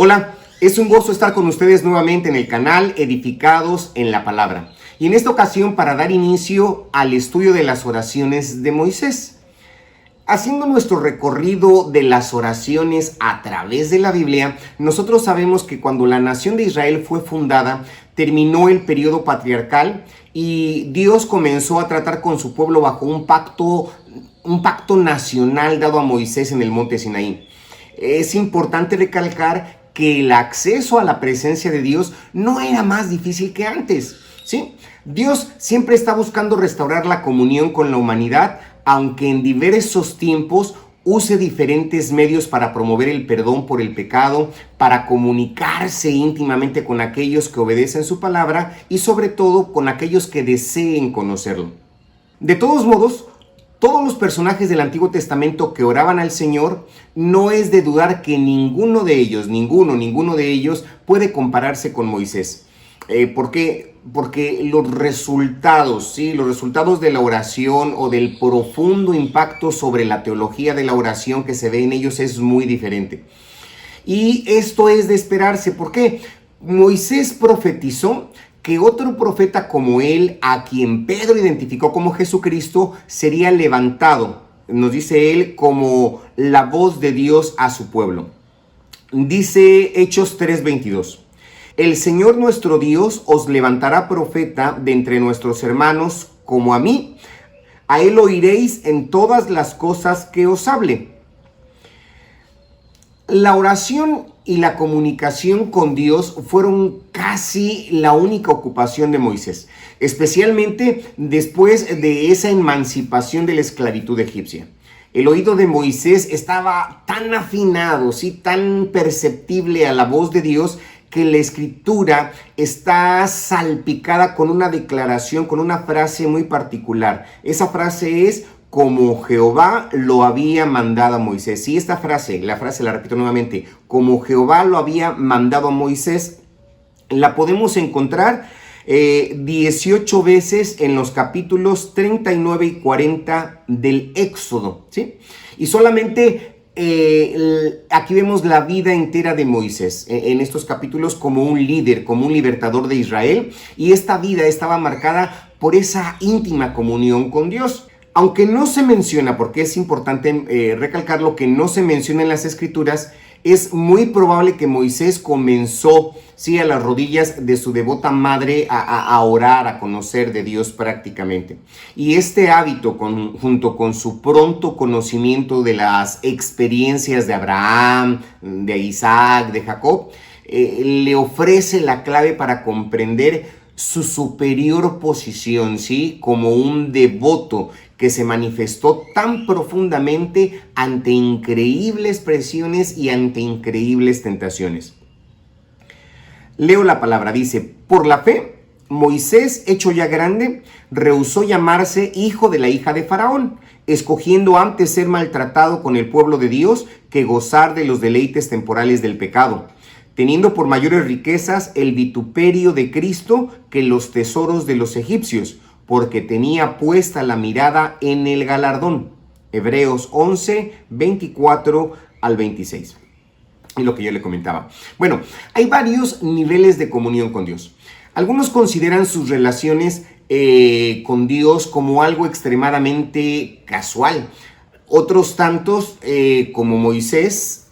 Hola, es un gozo estar con ustedes nuevamente en el canal Edificados en la Palabra. Y en esta ocasión para dar inicio al estudio de las oraciones de Moisés. Haciendo nuestro recorrido de las oraciones a través de la Biblia, nosotros sabemos que cuando la nación de Israel fue fundada, terminó el periodo patriarcal y Dios comenzó a tratar con su pueblo bajo un pacto nacional dado a Moisés en el monte Sinaí. Es importante recalcar que el acceso a la presencia de Dios no era más difícil que antes, ¿sí? Dios siempre está buscando restaurar la comunión con la humanidad, aunque en diversos tiempos use diferentes medios para promover el perdón por el pecado, para comunicarse íntimamente con aquellos que obedecen su palabra y sobre todo con aquellos que deseen conocerlo. De todos modos, todos los personajes del Antiguo Testamento que oraban al Señor, no es de dudar que ninguno de ellos puede compararse con Moisés. ¿Por qué? Porque los resultados de la oración o del profundo impacto sobre la teología de la oración que se ve en ellos es muy diferente. Y esto es de esperarse. ¿Por qué? Moisés profetizó que otro profeta como él, a quien Pedro identificó como Jesucristo, sería levantado, nos dice él, como la voz de Dios a su pueblo. Dice Hechos 3:22. El Señor nuestro Dios os levantará profeta de entre nuestros hermanos como a mí. A él oiréis en todas las cosas que os hable. La oración y la comunicación con Dios fueron casi la única ocupación de Moisés, especialmente después de esa emancipación de la esclavitud egipcia. El oído de Moisés estaba tan afinado, tan perceptible a la voz de Dios, que la escritura está salpicada con una declaración, con una frase muy particular. Esa frase es: como Jehová lo había mandado a Moisés. Y esta frase, la repito nuevamente, como Jehová lo había mandado a Moisés, la podemos encontrar 18 veces en los capítulos 39 y 40 del Éxodo, ¿sí? Y solamente aquí vemos la vida entera de Moisés en estos capítulos como un líder, como un libertador de Israel. Y esta vida estaba marcada por esa íntima comunión con Dios. Aunque no se menciona, porque es importante recalcar lo que no se menciona en las escrituras, es muy probable que Moisés comenzó, a las rodillas de su devota madre a orar, a conocer de Dios prácticamente. Y este hábito, junto con su pronto conocimiento de las experiencias de Abraham, de Isaac, de Jacob, le ofrece la clave para comprender su superior posición, como un devoto que se manifestó tan profundamente ante increíbles presiones y ante increíbles tentaciones. Leo la palabra, dice: por la fe, Moisés, hecho ya grande, rehusó llamarse hijo de la hija de Faraón, escogiendo antes ser maltratado con el pueblo de Dios que gozar de los deleites temporales del pecado, teniendo por mayores riquezas el vituperio de Cristo que los tesoros de los egipcios, porque tenía puesta la mirada en el galardón. Hebreos 11, 24 al 26. Y lo que yo le comentaba. Bueno, hay varios niveles de comunión con Dios. Algunos consideran sus relaciones con Dios como algo extremadamente casual. Otros tantos, como Moisés,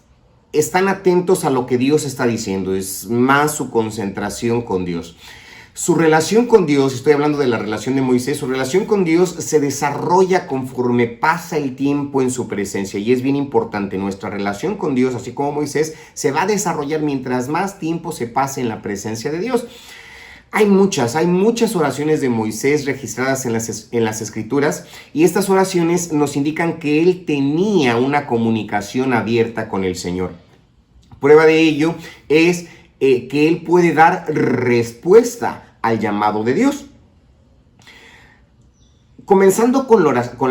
están atentos a lo que Dios está diciendo. Es más su concentración con Dios. Su relación con Dios, estoy hablando de la relación de Moisés, su relación con Dios se desarrolla conforme pasa el tiempo en su presencia. Y es bien importante, nuestra relación con Dios, así como Moisés, se va a desarrollar mientras más tiempo se pase en la presencia de Dios. Hay muchas oraciones de Moisés registradas en las escrituras, y estas oraciones nos indican que él tenía una comunicación abierta con el Señor. Prueba de ello es que él puede dar respuesta al llamado de Dios. Comenzando con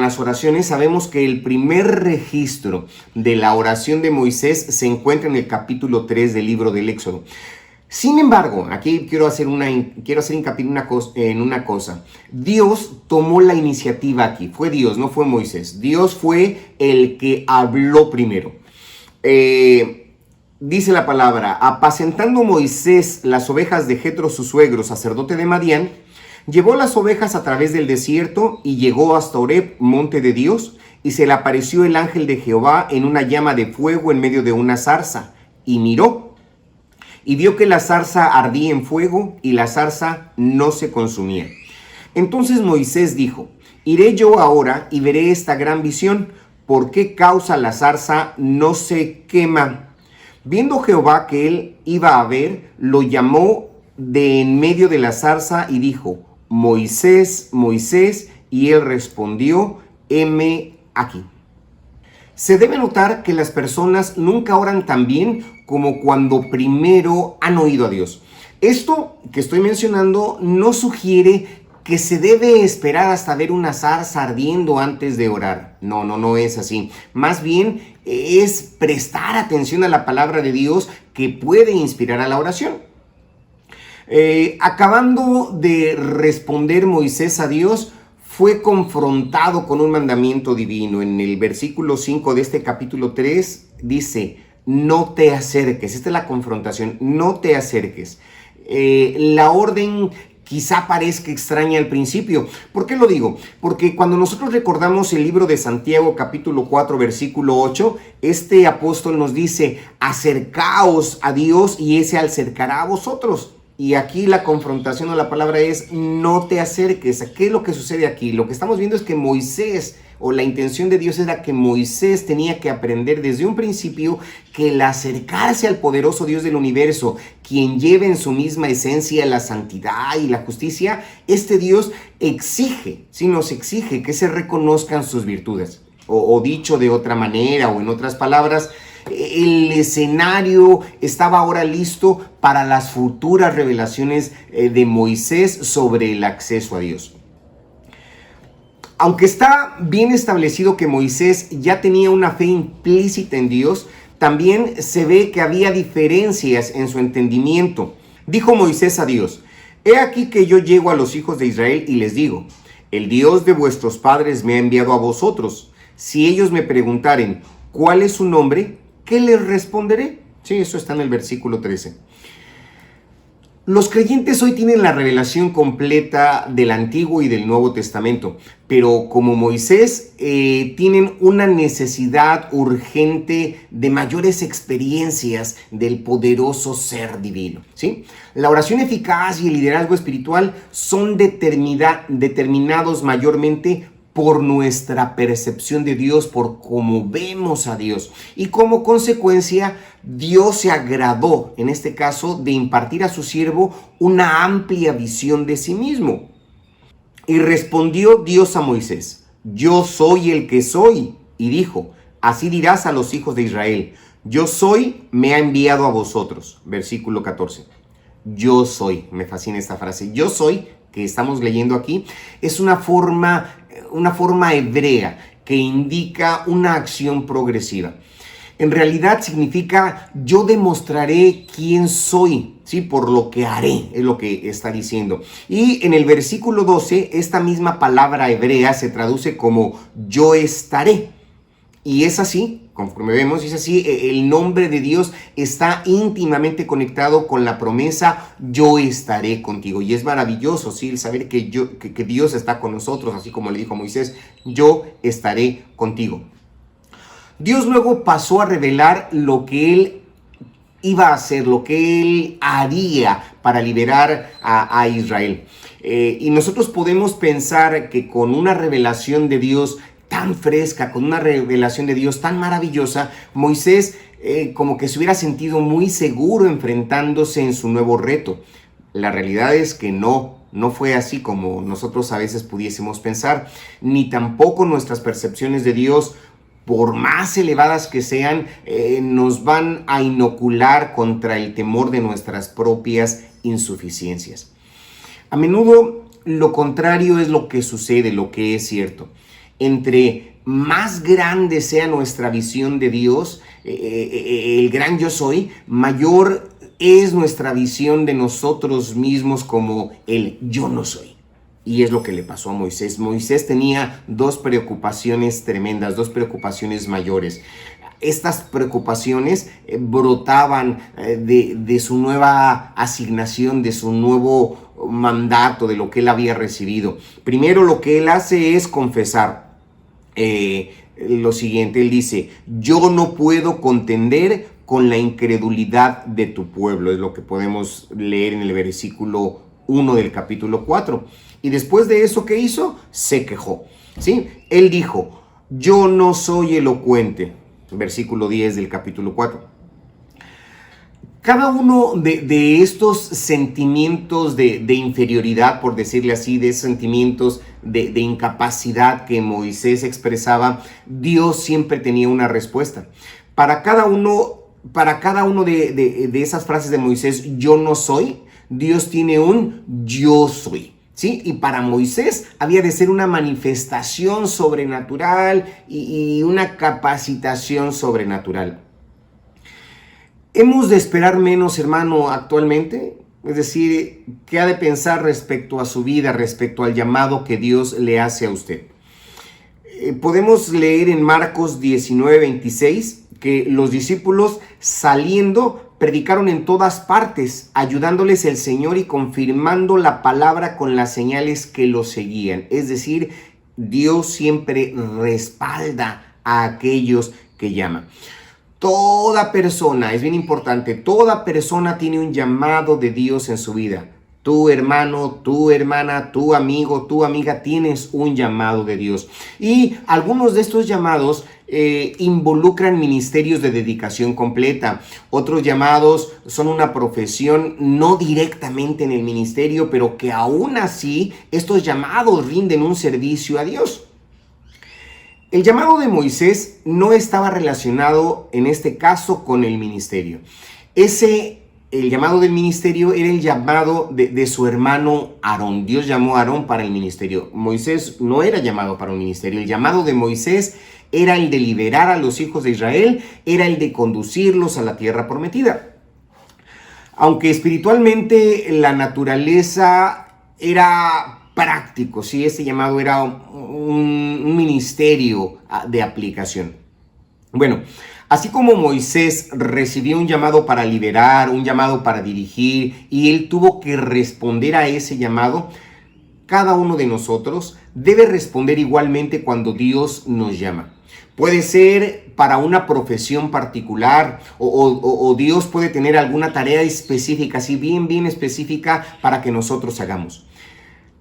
las oraciones, sabemos que el primer registro de la oración de Moisés se encuentra en el capítulo 3 del libro del Éxodo. Sin embargo, aquí quiero hacer hincapié en una cosa. Dios tomó la iniciativa aquí. Fue Dios, no fue Moisés. Dios fue el que habló primero. Dice la palabra: apacentando Moisés las ovejas de Jetro su suegro, sacerdote de Madián, llevó las ovejas a través del desierto y llegó hasta Horeb, monte de Dios, y se le apareció el ángel de Jehová en una llama de fuego en medio de una zarza, y miró, y vio que la zarza ardía en fuego, y la zarza no se consumía. Entonces Moisés dijo: iré yo ahora y veré esta gran visión, ¿por qué causa la zarza no se quema? Viendo Jehová que él iba a ver, lo llamó de en medio de la zarza y dijo: Moisés, Moisés, y él respondió: heme aquí. Se debe notar que las personas nunca oran tan bien como cuando primero han oído a Dios. Esto que estoy mencionando no sugiere que se debe esperar hasta ver una zarza ardiendo antes de orar. No es así. Más bien es prestar atención a la palabra de Dios que puede inspirar a la oración. Acabando de responder Moisés a Dios, fue confrontado con un mandamiento divino. En el versículo 5 de este capítulo 3 dice: no te acerques. Esta es la confrontación: no te acerques. La orden quizá parezca extraña al principio. ¿Por qué lo digo? Porque cuando nosotros recordamos el libro de Santiago capítulo 4 versículo 8, este apóstol nos dice: acercaos a Dios y ese acercará a vosotros. Y aquí la confrontación a la palabra es: no te acerques. ¿Qué es lo que sucede aquí? Lo que estamos viendo es que Moisés, o la intención de Dios era que Moisés tenía que aprender desde un principio que el acercarse al poderoso Dios del universo, quien lleva en su misma esencia la santidad y la justicia, este Dios exige, sí, nos exige que se reconozcan sus virtudes. O dicho de otra manera, o en otras palabras, el escenario estaba ahora listo para las futuras revelaciones de Moisés sobre el acceso a Dios. Aunque está bien establecido que Moisés ya tenía una fe implícita en Dios, también se ve que había diferencias en su entendimiento. Dijo Moisés a Dios: he aquí que yo llego a los hijos de Israel y les digo: el Dios de vuestros padres me ha enviado a vosotros. Si ellos me preguntaren ¿cuál es su nombre?, ¿qué les responderé? Sí, eso está en el versículo 13. Los creyentes hoy tienen la revelación completa del Antiguo y del Nuevo Testamento, pero como Moisés tienen una necesidad urgente de mayores experiencias del poderoso ser divino, ¿sí? La oración eficaz y el liderazgo espiritual son determinados mayormente por nuestra percepción de Dios, por cómo vemos a Dios. Y como consecuencia, Dios se agradó, en este caso, de impartir a su siervo una amplia visión de sí mismo. Y respondió Dios a Moisés: yo soy el que soy. Y dijo: así dirás a los hijos de Israel: yo soy, me ha enviado a vosotros. Versículo 14. Yo soy, me fascina esta frase. Yo soy, que estamos leyendo aquí, es una forma hebrea que indica una acción progresiva. En realidad significa: yo demostraré quién soy, ¿sí? Por lo que haré, es lo que está diciendo. Y en el versículo 12, esta misma palabra hebrea se traduce como yo estaré. Y es así, conforme vemos, es así, el nombre de Dios está íntimamente conectado con la promesa: yo estaré contigo. Y es maravilloso, ¿sí?, el saber que Dios está con nosotros, así como le dijo a Moisés: yo estaré contigo. Dios luego pasó a revelar lo que él iba a hacer, lo que él haría para liberar a Israel. Y nosotros podemos pensar que con una revelación de Dios tan fresca, con una revelación de Dios tan maravillosa, Moisés como que se hubiera sentido muy seguro enfrentándose en su nuevo reto. La realidad es que no fue así como nosotros a veces pudiésemos pensar, ni tampoco nuestras percepciones de Dios, por más elevadas que sean, nos van a inocular contra el temor de nuestras propias insuficiencias. A menudo lo contrario es lo que sucede, lo que es cierto. Entre más grande sea nuestra visión de Dios, el gran yo soy, mayor es nuestra visión de nosotros mismos como el yo no soy. Y es lo que le pasó a Moisés. Moisés tenía dos preocupaciones tremendas, dos preocupaciones mayores. estas preocupaciones brotaban de su nueva asignación, de su nuevo mandato, de lo que él había recibido. Primero lo que él hace es confesar lo siguiente. Él dice: yo no puedo contender con la incredulidad de tu pueblo. Es lo que podemos leer en el versículo 1 del capítulo 4. Y después de eso, ¿qué hizo? Se quejó, ¿sí? Él dijo: yo no soy elocuente. Versículo 10 del capítulo 4. Cada uno de estos sentimientos de inferioridad, por decirle así, de sentimientos de incapacidad que Moisés expresaba, Dios siempre tenía una respuesta. Para cada uno de esas frases de Moisés, yo no soy, Dios tiene un yo soy. ¿Sí? Y para Moisés había de ser una manifestación sobrenatural y una capacitación sobrenatural. ¿Hemos de esperar menos, hermano, actualmente? Es decir, ¿qué ha de pensar respecto a su vida, respecto al llamado que Dios le hace a usted? Podemos leer en Marcos 19:26 que los discípulos, saliendo, predicaron en todas partes, ayudándoles el Señor y confirmando la palabra con las señales que los seguían. Es decir, Dios siempre respalda a aquellos que llaman. Toda persona, es bien importante, toda persona tiene un llamado de Dios en su vida. Tu hermano, tu hermana, tu amigo, tu amiga, tienes un llamado de Dios. Y algunos de estos llamados involucran ministerios de dedicación completa. Otros llamados son una profesión no directamente en el ministerio, pero que aún así estos llamados rinden un servicio a Dios. El llamado de Moisés no estaba relacionado en este caso con el ministerio. El llamado del ministerio era el llamado de su hermano Aarón. Dios llamó a Aarón para el ministerio. Moisés no era llamado para un ministerio. El llamado de Moisés era el de liberar a los hijos de Israel, era el de conducirlos a la tierra prometida. Aunque espiritualmente la naturaleza era práctico, ¿sí? Este llamado era un ministerio de aplicación. Bueno, así como Moisés recibió un llamado para liberar, un llamado para dirigir, y él tuvo que responder a ese llamado, cada uno de nosotros debe responder igualmente cuando Dios nos llama. Puede ser para una profesión particular o Dios puede tener alguna tarea específica, así bien específica para que nosotros hagamos.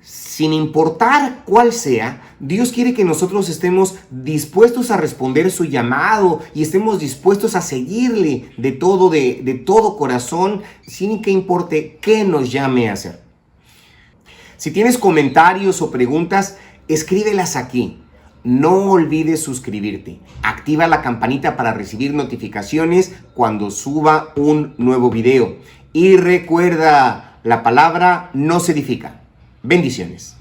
Sin importar cuál sea, Dios quiere que nosotros estemos dispuestos a responder su llamado y estemos dispuestos a seguirle de todo corazón, sin que importe qué nos llame a hacer. Si tienes comentarios o preguntas, escríbelas aquí. No olvides suscribirte. Activa la campanita para recibir notificaciones cuando suba un nuevo video. Y recuerda, la palabra nos edifica. Bendiciones.